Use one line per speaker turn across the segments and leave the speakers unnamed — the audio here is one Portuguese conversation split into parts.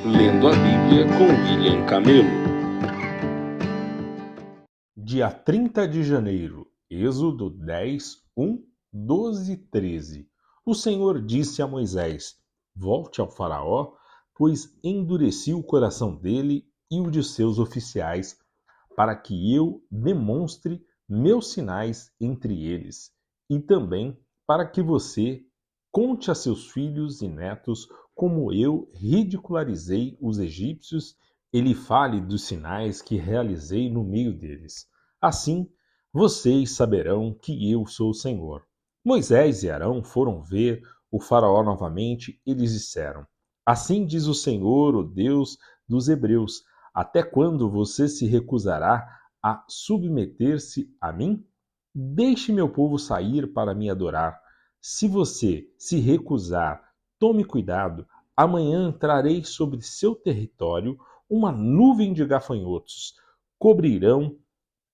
Lendo a Bíblia com William Camelo.
Dia 30 de janeiro, Êxodo 10, 1, 12 e 13. O Senhor disse a Moisés: Volte ao Faraó, pois endureci o coração dele e o de seus oficiais, para que eu demonstre meus sinais entre eles, e também para que você conte a seus filhos e netos como eu ridicularizei os egípcios e lhe fale dos sinais que realizei no meio deles. Assim, vocês saberão que eu sou o Senhor. Moisés e Arão foram ver o Faraó novamente e lhes disseram: Assim diz o Senhor, o Deus dos Hebreus: Até quando você se recusará a submeter-se a mim? Deixe meu povo sair para me adorar. Se você se recusar, tome cuidado. Amanhã trarei sobre seu território uma nuvem de gafanhotos. Cobrirão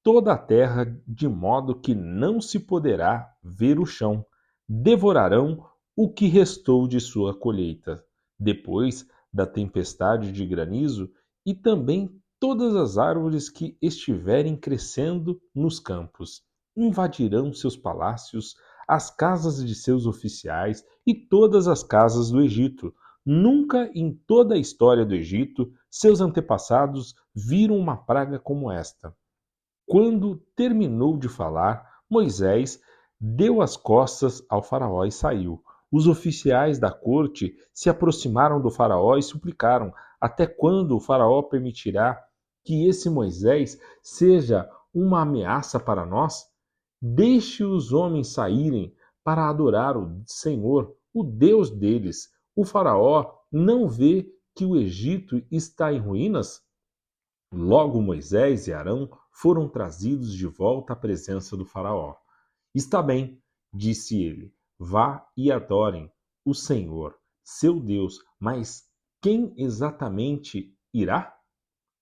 toda a terra de modo que não se poderá ver o chão. Devorarão o que restou de sua colheita, depois da tempestade de granizo, e também todas as árvores que estiverem crescendo nos campos. Invadirão seus palácios, as casas de seus oficiais e todas as casas do Egito. Nunca em toda a história do Egito seus antepassados viram uma praga como esta. Quando terminou de falar, Moisés deu as costas ao faraó e saiu. Os oficiais da corte se aproximaram do faraó e suplicaram: Até quando o faraó permitirá que esse Moisés seja uma ameaça para nós? Deixe os homens saírem para adorar o Senhor, o Deus deles. O faraó não vê que o Egito está em ruínas? Logo Moisés e Arão foram trazidos de volta à presença do faraó. Está bem, disse ele, vá e adorem o Senhor, seu Deus, mas quem exatamente irá?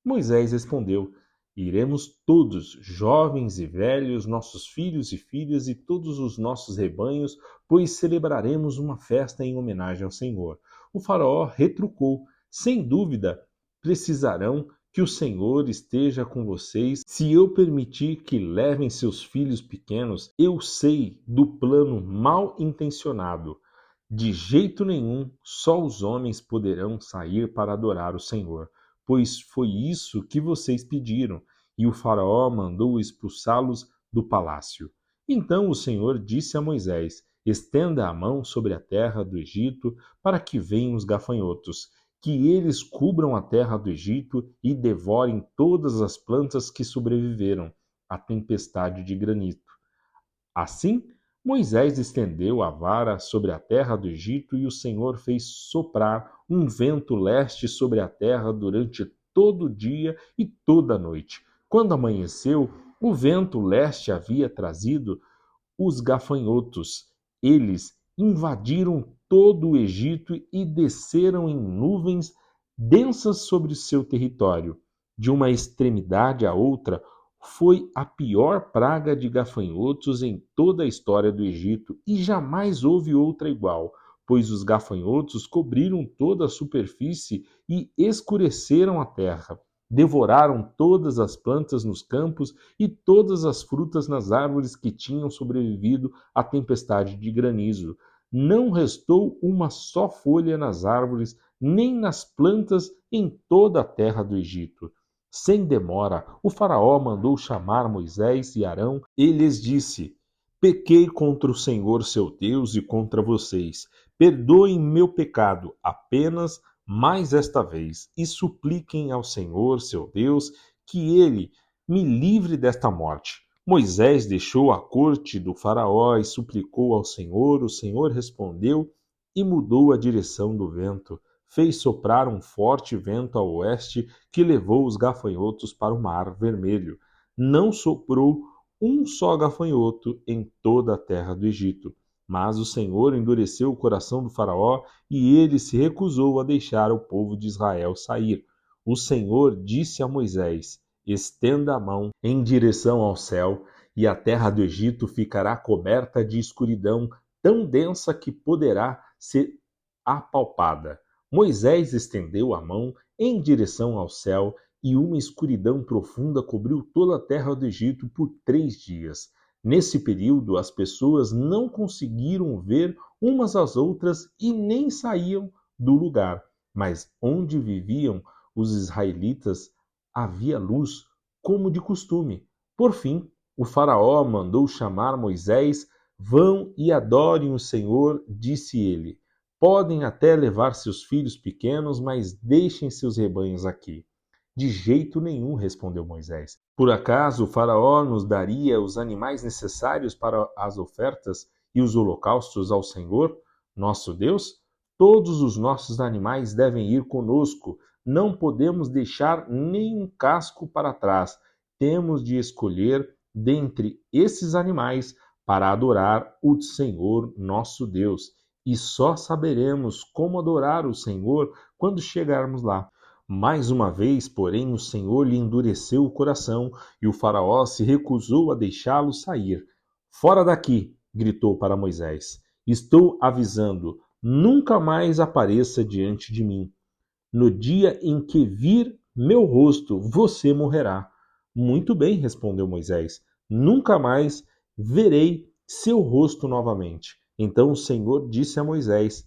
Moisés respondeu: Iremos todos, jovens e velhos, nossos filhos e filhas e todos os nossos rebanhos, pois celebraremos uma festa em homenagem ao Senhor. O faraó retrucou: Sem dúvida, precisarão que o Senhor esteja com vocês. Se eu permitir que levem seus filhos pequenos, eu sei do plano mal intencionado. De jeito nenhum, só os homens poderão sair para adorar o Senhor, pois foi isso que vocês pediram, e o faraó mandou expulsá-los do palácio. Então o Senhor disse a Moisés: Estenda a mão sobre a terra do Egito, para que venham os gafanhotos, que eles cubram a terra do Egito e devorem todas as plantas que sobreviveram à tempestade de granizo. Assim, Moisés estendeu a vara sobre a terra do Egito e o Senhor fez soprar um vento leste sobre a terra durante todo o dia e toda a noite. Quando amanheceu, o vento leste havia trazido os gafanhotos. Eles invadiram todo o Egito e desceram em nuvens densas sobre seu território. De uma extremidade à outra, foi a pior praga de gafanhotos em toda a história do Egito, e jamais houve outra igual, pois os gafanhotos cobriram toda a superfície e escureceram a terra. Devoraram todas as plantas nos campos e todas as frutas nas árvores que tinham sobrevivido à tempestade de granizo. Não restou uma só folha nas árvores, nem nas plantas em toda a terra do Egito. Sem demora, o faraó mandou chamar Moisés e Arão e lhes disse: Pequei contra o Senhor seu Deus e contra vocês. Perdoem meu pecado apenas mais esta vez e supliquem ao Senhor seu Deus que ele me livre desta morte. Moisés deixou a corte do faraó e suplicou ao Senhor. O Senhor respondeu e mudou a direção do vento. Fez soprar um forte vento a oeste que levou os gafanhotos para o Mar Vermelho. Não soprou um só gafanhoto em toda a terra do Egito. Mas o Senhor endureceu o coração do faraó e ele se recusou a deixar o povo de Israel sair. O Senhor disse a Moisés: Estenda a mão em direção ao céu, e a terra do Egito ficará coberta de escuridão tão densa que poderá ser apalpada. Moisés estendeu a mão em direção ao céu e uma escuridão profunda cobriu toda a terra do Egito por 3 dias. Nesse período, as pessoas não conseguiram ver umas às outras e nem saíam do lugar. Mas onde viviam os israelitas havia luz, como de costume. Por fim, o faraó mandou chamar Moisés. Vão e adorem o Senhor, disse ele. Podem até levar seus filhos pequenos, mas deixem seus rebanhos aqui. De jeito nenhum, respondeu Moisés. Por acaso o faraó nos daria os animais necessários para as ofertas e os holocaustos ao Senhor, nosso Deus? Todos os nossos animais devem ir conosco. Não podemos deixar nenhum casco para trás. Temos de escolher dentre esses animais para adorar o Senhor nosso Deus. E só saberemos como adorar o Senhor quando chegarmos lá. Mais uma vez, porém, o Senhor lhe endureceu o coração e o faraó se recusou a deixá-lo sair. Fora daqui, gritou para Moisés. Estou avisando, nunca mais apareça diante de mim. No dia em que vir meu rosto, você morrerá. Muito bem, respondeu Moisés. Nunca mais verei seu rosto novamente. Então o Senhor disse a Moisés: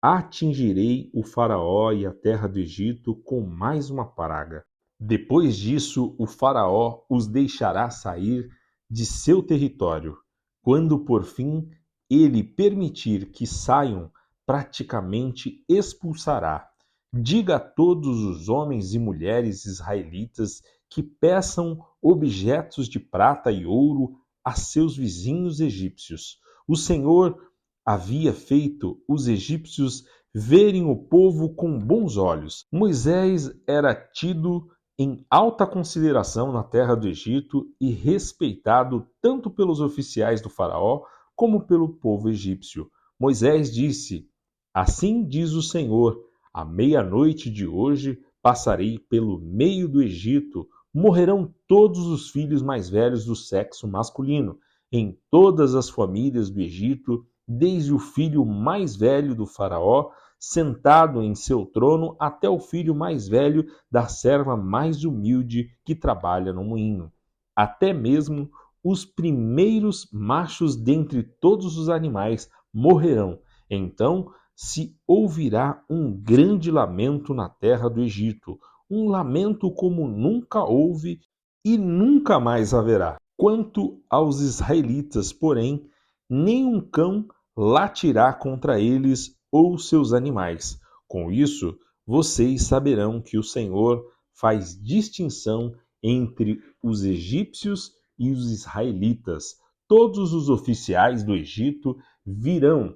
atingirei o faraó e a terra do Egito com mais uma praga. Depois disso, o faraó os deixará sair de seu território. Quando por fim ele permitir que saiam, praticamente expulsará. Diga a todos os homens e mulheres israelitas que peçam objetos de prata e ouro a seus vizinhos egípcios. O Senhor havia feito os egípcios verem o povo com bons olhos. Moisés era tido em alta consideração na terra do Egito e respeitado tanto pelos oficiais do faraó como pelo povo egípcio. Moisés disse: assim diz o Senhor, à meia-noite de hoje passarei pelo meio do Egito, morrerão todos os filhos mais velhos do sexo masculino, em todas as famílias do Egito, desde o filho mais velho do faraó, sentado em seu trono, até o filho mais velho da serva mais humilde que trabalha no moinho. Até mesmo os primeiros machos dentre todos os animais morrerão. Então se ouvirá um grande lamento na terra do Egito, um lamento como nunca houve e nunca mais haverá. Quanto aos israelitas, porém, nenhum cão latirá contra eles ou seus animais. Com isso, vocês saberão que o Senhor faz distinção entre os egípcios e os israelitas. Todos os oficiais do Egito virão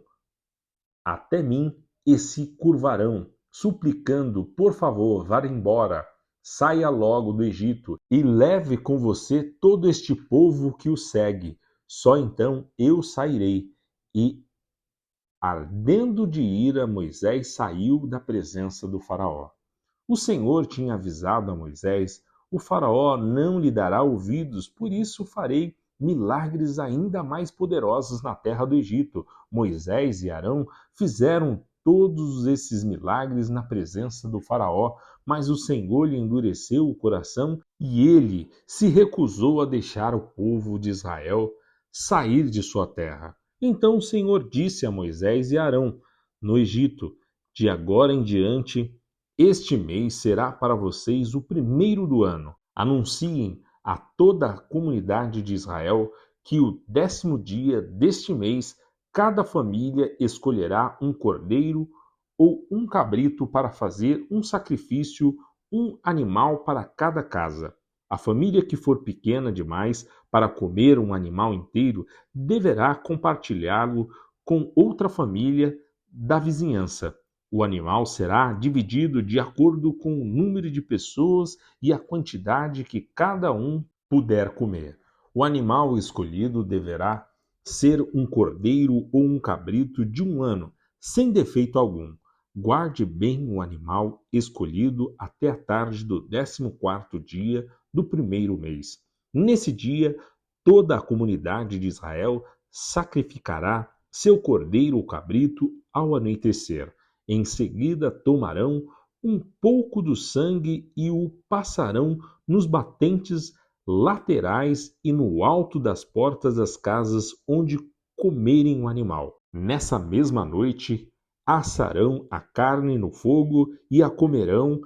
até mim e se curvarão, suplicando, por favor, vá embora, saia logo do Egito e leve com você todo este povo que o segue. Só então eu sairei. E, ardendo de ira, Moisés saiu da presença do faraó. O Senhor tinha avisado a Moisés: o faraó não lhe dará ouvidos, por isso farei milagres ainda mais poderosos na terra do Egito. Moisés e Arão fizeram todos esses milagres na presença do faraó, mas o Senhor lhe endureceu o coração e ele se recusou a deixar o povo de Israel sair de sua terra. Então o Senhor disse a Moisés e Arão no Egito: de agora em diante, este mês será para vocês o primeiro do ano. Anunciem a toda a comunidade de Israel que o 10º dia deste mês, cada família escolherá um cordeiro ou um cabrito para fazer um sacrifício, um animal para cada casa. A família que for pequena demais para comer um animal inteiro deverá compartilhá-lo com outra família da vizinhança. O animal será dividido de acordo com o número de pessoas e a quantidade que cada um puder comer. O animal escolhido deverá ser um cordeiro ou um cabrito de 1 ano, sem defeito algum. Guarde bem o animal escolhido até a tarde do 14º dia do primeiro mês. Nesse dia, toda a comunidade de Israel sacrificará seu cordeiro ou cabrito ao anoitecer. Em seguida tomarão um pouco do sangue e o passarão nos batentes laterais e no alto das portas das casas onde comerem o animal. Nessa mesma noite, assarão a carne no fogo e a comerão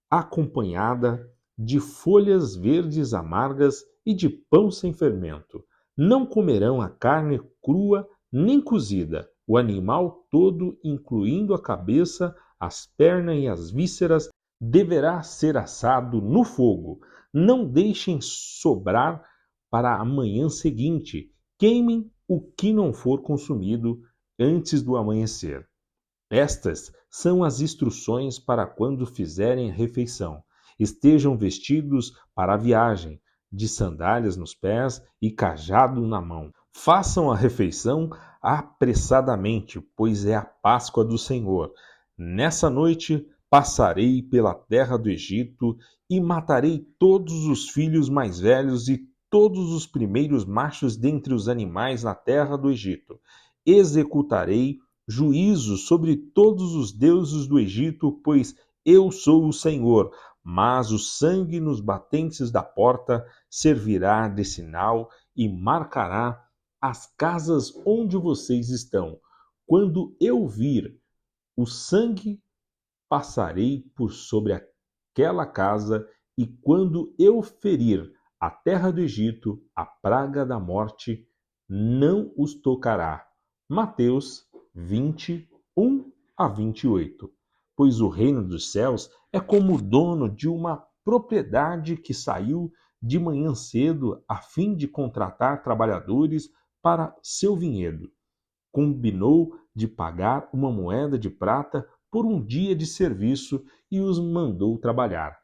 acompanhada de folhas verdes amargas e de pão sem fermento. Não comerão a carne crua nem cozida. O animal todo, incluindo a cabeça, as pernas e as vísceras, deverá ser assado no fogo. Não deixem sobrar para a manhã seguinte. Queimem o que não for consumido antes do amanhecer. Estas são as instruções para quando fizerem a refeição. Estejam vestidos para a viagem, de sandálias nos pés e cajado na mão. Façam a refeição apressadamente, pois é a Páscoa do Senhor. Nessa noite passarei pela terra do Egito e matarei todos os filhos mais velhos e todos os primeiros machos dentre os animais na terra do Egito. Executarei juízo sobre todos os deuses do Egito, pois eu sou o Senhor. Mas o sangue nos batentes da porta servirá de sinal e marcará as casas onde vocês estão. Quando eu vir o sangue, passarei por sobre aquela casa, e quando eu ferir a terra do Egito, a praga da morte não os tocará. Mateus 21 a 28. Pois o reino dos céus é como o dono de uma propriedade que saiu de manhã cedo a fim de contratar trabalhadores para seu vinhedo. Combinou de pagar uma moeda de prata por um dia de serviço e os mandou trabalhar.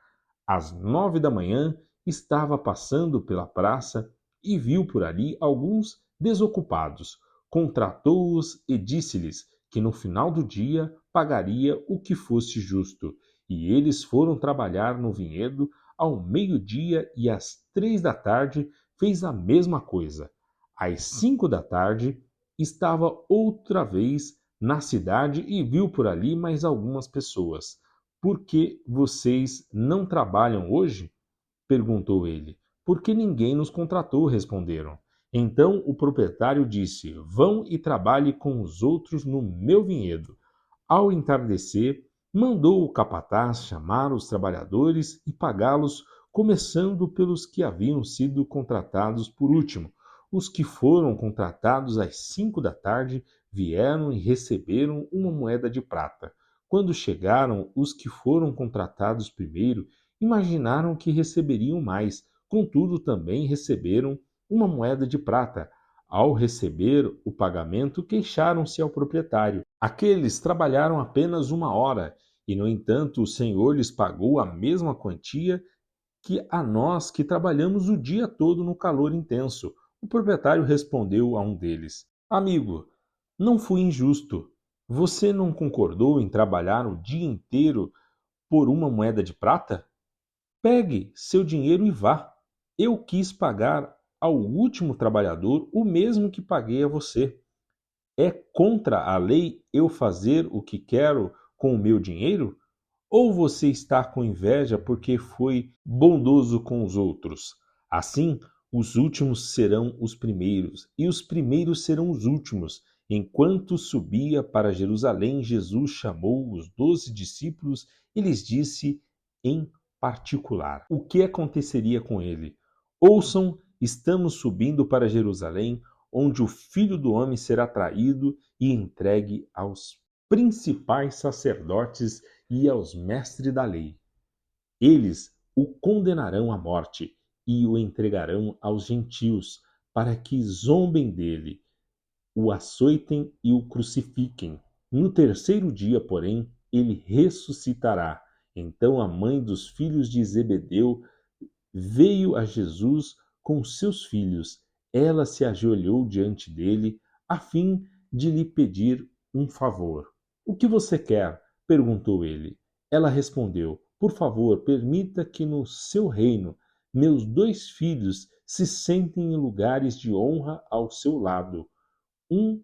Às 9 da manhã, estava passando pela praça e viu por ali alguns desocupados. Contratou-os e disse-lhes que no final do dia pagaria o que fosse justo. E eles foram trabalhar no vinhedo ao meio-dia, e às 3 da tarde fez a mesma coisa. Às 5 da tarde estava outra vez na cidade e viu por ali mais algumas pessoas. Por que vocês não trabalham hoje? Perguntou ele. Porque ninguém nos contratou, responderam. Então o proprietário disse: Vão e trabalhe com os outros no meu vinhedo. Ao entardecer, mandou o capataz chamar os trabalhadores e pagá-los, começando pelos que haviam sido contratados por último. Os que foram contratados às 5 da tarde vieram e receberam uma moeda de prata. Quando chegaram os que foram contratados primeiro, imaginaram que receberiam mais, contudo também receberam uma moeda de prata. Ao receber o pagamento, queixaram-se ao proprietário. Aqueles trabalharam apenas 1 hora, e no entanto o Senhor lhes pagou a mesma quantia que a nós que trabalhamos o dia todo no calor intenso. O proprietário respondeu a um deles: Amigo, não fui injusto. Você não concordou em trabalhar o dia inteiro por uma moeda de prata? Pegue seu dinheiro e vá. Eu quis pagar ao último trabalhador o mesmo que paguei a você. É contra a lei eu fazer o que quero com o meu dinheiro? Ou você está com inveja porque foi bondoso com os outros? Assim, os últimos serão os primeiros, e os primeiros serão os últimos. Enquanto subia para Jerusalém, Jesus chamou os 12 discípulos e lhes disse em particular o que aconteceria com ele. Ouçam, estamos subindo para Jerusalém, onde o Filho do Homem será traído e entregue aos principais sacerdotes e aos mestres da lei. Eles o condenarão à morte e o entregarão aos gentios, para que zombem dele, o açoitem e o crucifiquem. No terceiro dia, porém, ele ressuscitará. Então a mãe dos filhos de Zebedeu veio a Jesus com seus filhos. Ela se ajoelhou diante dele, a fim de lhe pedir um favor. O que você quer? Perguntou ele. Ela respondeu: Por favor, permita que no seu reino meus 2 filhos se sentem em lugares de honra ao seu lado, um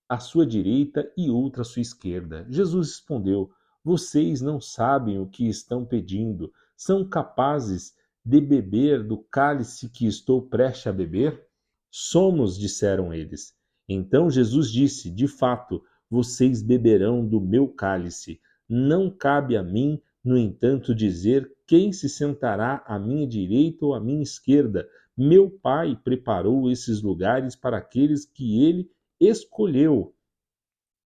à sua direita e outra à sua esquerda. Jesus respondeu: Vocês não sabem o que estão pedindo. São capazes de beber do cálice que estou prestes a beber? Somos, disseram eles. Então Jesus disse: De fato, vocês beberão do meu cálice. Não cabe a mim, no entanto, dizer quem se sentará à minha direita ou à minha esquerda. Meu Pai preparou esses lugares para aqueles que ele escolheu.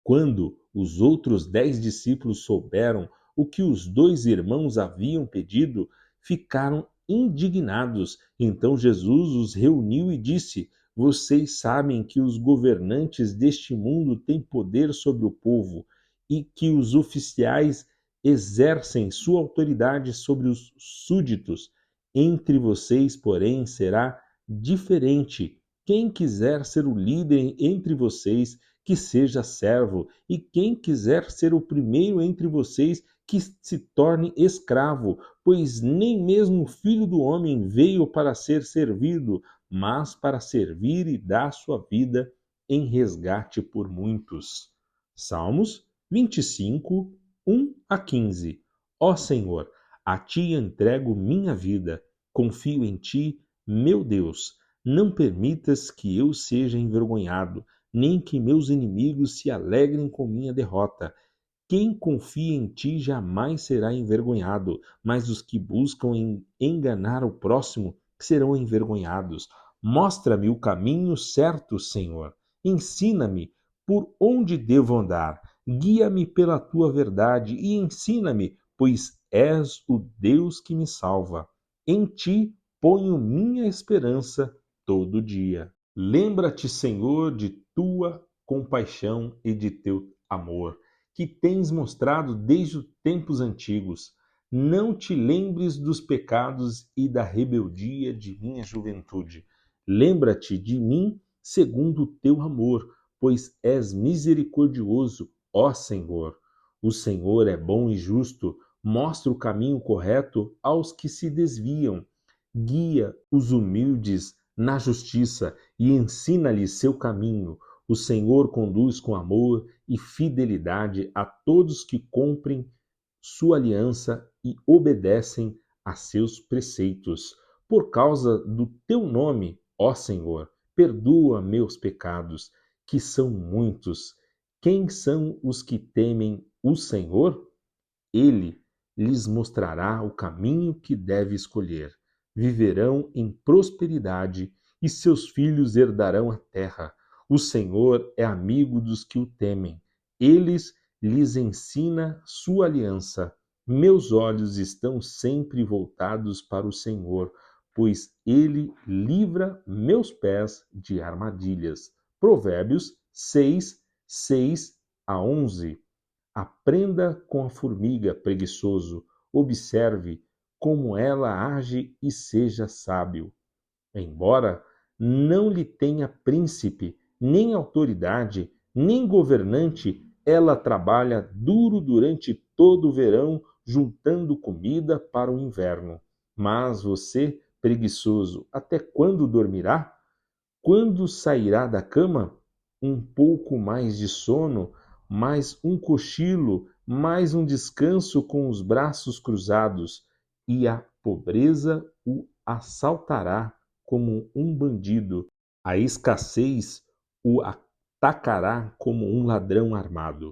Quando os outros 10 discípulos souberam o que os 2 irmãos haviam pedido, ficaram indignados. Então Jesus os reuniu e disse: Vocês sabem que os governantes deste mundo têm poder sobre o povo e que os oficiais exercem sua autoridade sobre os súditos. Entre vocês, porém, será diferente. Quem quiser ser o líder entre vocês, que seja servo, e quem quiser ser o primeiro entre vocês, que se torne escravo, pois nem mesmo o Filho do Homem veio para ser servido, mas para servir e dar sua vida em resgate por muitos. Salmos 25, 1 a 15. Ó Senhor, a ti entrego minha vida, confio em ti, meu Deus. Não permitas que eu seja envergonhado, nem que meus inimigos se alegrem com minha derrota. Quem confia em ti jamais será envergonhado, mas os que buscam enganar o próximo serão envergonhados. Mostra-me o caminho certo, Senhor. Ensina-me por onde devo andar. Guia-me pela tua verdade e ensina-me, pois és o Deus que me salva. Em ti ponho minha esperança todo dia. Lembra-te, Senhor, de tua compaixão e de teu amor, que tens mostrado desde os tempos antigos. Não te lembres dos pecados e da rebeldia de minha juventude. Lembra-te de mim segundo o teu amor, pois és misericordioso, ó Senhor. O Senhor é bom e justo, mostra o caminho correto aos que se desviam. Guia os humildes na justiça e ensina-lhes seu caminho. O Senhor conduz com amor e fidelidade a todos que cumprem sua aliança e obedecem a seus preceitos. Por causa do teu nome, ó Senhor, perdoa meus pecados, que são muitos. Quem são os que temem o Senhor? Ele lhes mostrará o caminho que deve escolher. Viverão em prosperidade e seus filhos herdarão a terra. O Senhor é amigo dos que o temem. Eles lhes ensina sua aliança. Meus olhos estão sempre voltados para o Senhor, pois ele livra meus pés de armadilhas. Provérbios 6, 6 a 11. Aprenda com a formiga, preguiçoso. Observe como ela age e seja sábio. Embora não lhe tenha príncipe, nem autoridade, nem governante, ela trabalha duro durante todo o verão, juntando comida para o inverno. Mas você, preguiçoso, até quando dormirá? Quando sairá da cama? Um pouco mais de sono, mais um cochilo, mais um descanso com os braços cruzados, e a pobreza o assaltará como um bandido, a escassez o atacará como um ladrão armado.